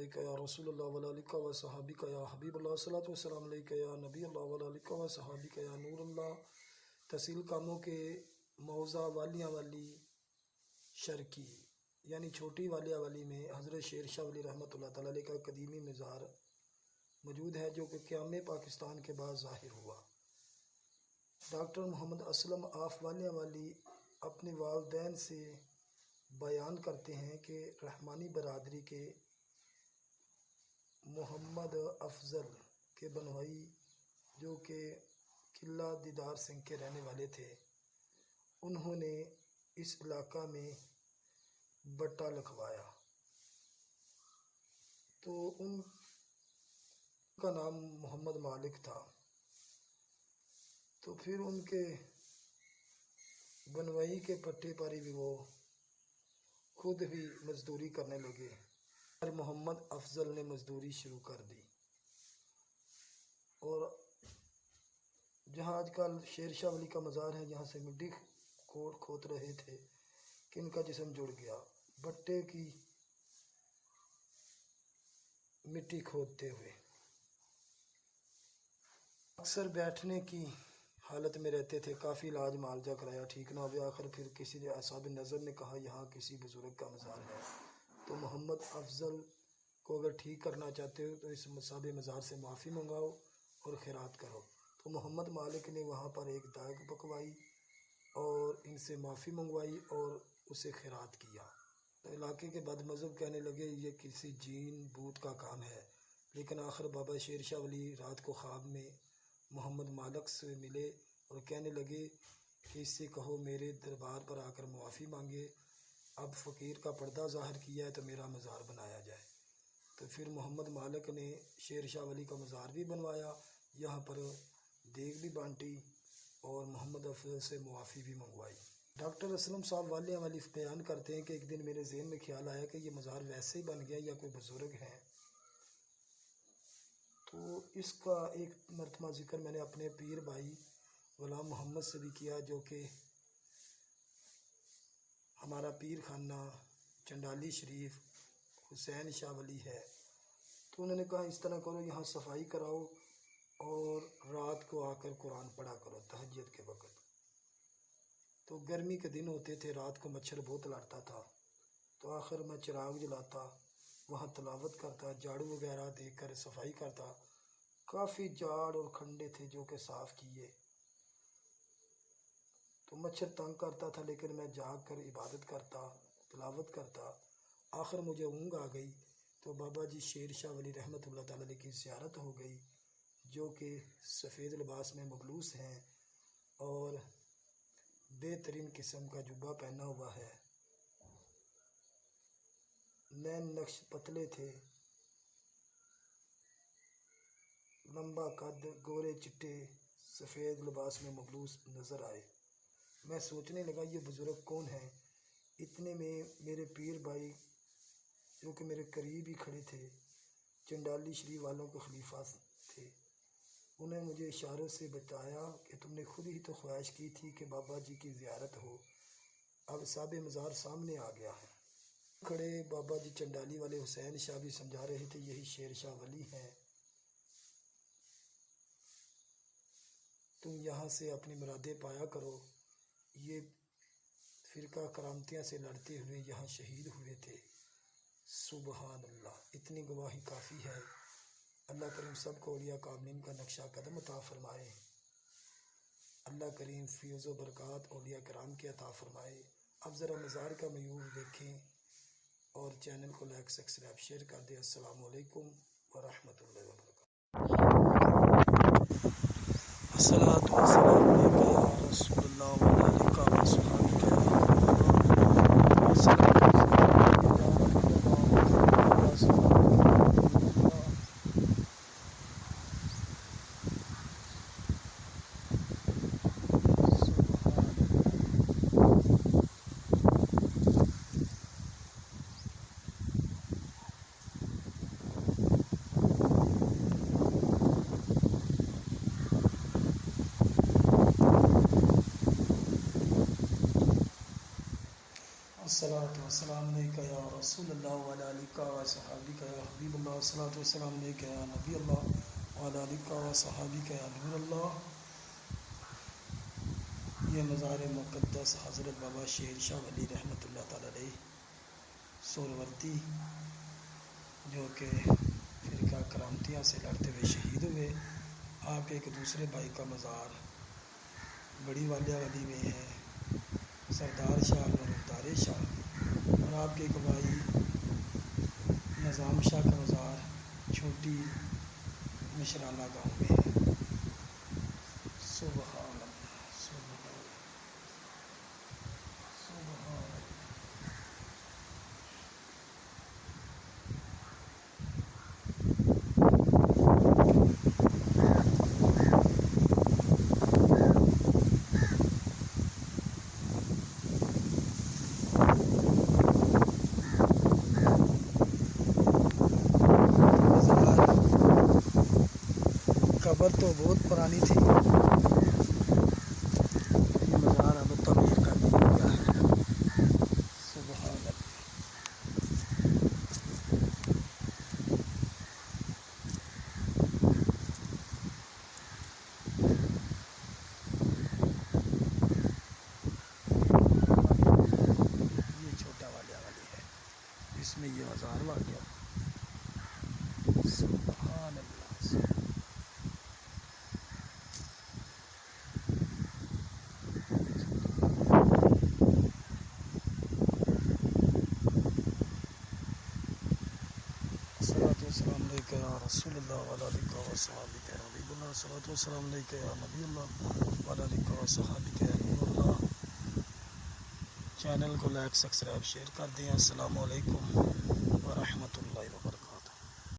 अलैका या रसूल अल्लाह व अलैका व सहाबिका या हबीब अल्लाह सल्लल्लाहु वसल्लम अलैका या नबी अल्लाह व अलैका व सहाबिका या नूर अल्लाह। तहसील कामों के मौज़ा वालियाँ वाली शर्की यानी छोटी वालिया वाली में हज़रत शेर शाह वली रहमतुल्लाह तआला अलैह का कदीमी मज़ार मौजूद है, जो कि क़याम पाकिस्तान के बाद ज़ाहिर हुआ। डॉक्टर मोहम्मद असलम आफ वालिया वाली अपने वालिदैन से बयान करते हैं कि रहमानी बरादरी के मोहम्मद अफजल के बनवाई, जो कि किला दीदार सिंह के रहने वाले थे, उन्होंने इस इलाका में बट्टा लिखवाया। तो उनका नाम मोहम्मद मालिक था। तो फिर उनके बनवाई के पट्टे पर ही वो खुद भी मजदूरी करने लगे। मोहम्मद अफजल ने मजदूरी शुरू कर दी और जहाँ आजकल शेर शाह वली का मज़ार है, जहाँ से मिट्टी खोद रहे थे कि इनका जिस्म जुड़ गया बट्टे की मिट्टी खोदते हुए। अक्सर बैठने की हालत में रहते थे, काफ़ी इलाज मालजा कराया, ठीक ना हुआ। आखिर फिर किसी ने असाब नज़र ने कहा यहाँ किसी बुज़ुर्ग का मज़ार है, तो मोहम्मद अफजल को अगर ठीक करना चाहते हो तो इस असाब मज़ार से माफ़ी मंगाओ और खैरात करो। तो मोहम्मद मालिक ने वहाँ पर एक दाग पकवाई और इनसे माफ़ी मंगवाई और उसे खैरात किया। तो इलाके के बदमज़हब कहने लगे ये किसी जीन भूत का काम है, लेकिन आखिर बाबा शेर शाह वली रात को ख्वाब में मोहम्मद मालिक से मिले और कहने लगे कि इससे कहो मेरे दरबार पर आकर मुआफ़ी मांगे, अब फ़कीर का पर्दा ज़ाहिर किया है तो मेरा मज़ार बनाया जाए। तो फिर मोहम्मद मालिक ने शेर शाह वली का मज़ार भी बनवाया, यहाँ पर देग भी बांटी और मोहम्मद अफजल से मुआफ़ी भी मंगवाई। डॉक्टर असलम साहब वालिया वाली बयान करते हैं कि एक दिन मेरे ज़हन में ख्याल आया कि ये मज़ार वैसे ही बन गया या कोई बुज़ुर्ग है। तो इसका एक मरतबा ज़िक्र मैंने अपने पीर भाई ग़ुलाम मोहम्मद से भी किया, जो कि हमारा पीर खाना चंडाली शरीफ हुसैन शाह वली है। तो उन्होंने कहा इस तरह करो, यहाँ सफाई कराओ और रात को आकर कुरान पढ़ा करो तहज्जुद के वक़्त। तो गर्मी के दिन होते थे, रात को मच्छर बहुत लड़ता था, तो आखिर मैं चिराग जलाता, वहाँ तलावत करता, झाड़ू वगैरह देकर सफाई करता। काफ़ी झाड़ और खंडे थे जो कि साफ़ किए, तो मच्छर तंग करता था, लेकिन मैं जाग कर इबादत करता, तलावत करता। आखिर मुझे ऊँघ आ गई, तो बाबा जी शेर शाह वली रहमतुल्लाह तआला अलैह की ज़ियारत हो गई, जो कि सफ़ेद लिबास में मबलूस हैं और बेहतरीन किस्म का जुब्बा पहना हुआ है। नैन नक्श पतले थे, लंबा कद, गोरे चिट्टे सफ़ेद लिबास में मबलूस नज़र आए। मैं सोचने लगा ये बुज़ुर्ग कौन है। इतने में मेरे पीर भाई जो कि मेरे करीब ही खड़े थे, चंडाली शरीफ वालों के खलीफा थे, उन्हें मुझे इशारों से बताया कि तुमने खुद ही तो ख्वाहिश की थी कि बाबा जी की ज़ियारत हो, अब साब मज़ार सामने आ गया है। खड़े बाबा जी चंडाली वाले हुसैन शाह भी समझा रहे थे यही शेर शाह वली हैं, तुम यहाँ से अपनी मुरादें पाया करो। ये फ़िरका करामतियाँ से लड़ते हुए यहाँ शहीद हुए थे। सुबहान अल्लाह, इतनी गवाही काफ़ी है। अल्लाह करीम सब को औलिया कामिलीन का नक्शा कदम अता फ़रमाए। अल्लाह करीम फ़ैज़ व बरक़ात औलिया कराम के अता फ़रमाए। अब ज़रा मज़ार का मयूर देखें और चैनल को लाइक सब्सक्राइब शेयर कर दें। अस्सलामु अलैकुम व रहमतुल्लाहि व बरकातहू। अस्सलातु वस्सलामु अलैका या रसूलल्लाह व अलैका व अस्हाबिका या الصلاۃ والسلام علیک یا رسول اللہ وعلی آلک و صحابک یا حبیب اللہ، الصلاۃ والسلام علیک یا نبی اللہ وعلی آلک و صحابک یا نور اللہ۔ یہ مزار مقدس حضرت بابا شیر شاہ ولی رحمۃ اللہ تعالی علیہ سورورتی، جو کہ فرقہ کرامتیہ سے لڑتے ہوئے شہید ہوئے، آپ کے ایک دوسرے بھائی کا مزار بڑی والیہ ولی میں ہے، سردار شاہ نورالدار شاہ، اور آپ کے ایک بھائی نظام شاہ کا مزار چھوٹی مشرانہ گاؤں میں ہے۔ سبحان اللہ، سبحان اللہ، سبحان اللہ۔ قبر تو بہت پرانی تھی، یہ مزار اب تعمیر کر دیا گیا ہے۔ سبحان اللہ۔ یہ چھوٹا والیہ والی ہے، اس میں یہ مزار واقع۔ سبحان اللہ۔ الصلاۃ والسلام علیک یا رسول اللہ وعلی آلک و صحابک یا حبیب اللہ، الصلاۃ والسلام علیک یا نبی اللہ وعلی آلک و صحابک یا نور اللہ۔ چینل کو لائک سبسکرائب شیئر کر دیں۔ السلام علیکم ورحمۃ اللہ وبرکاتہ۔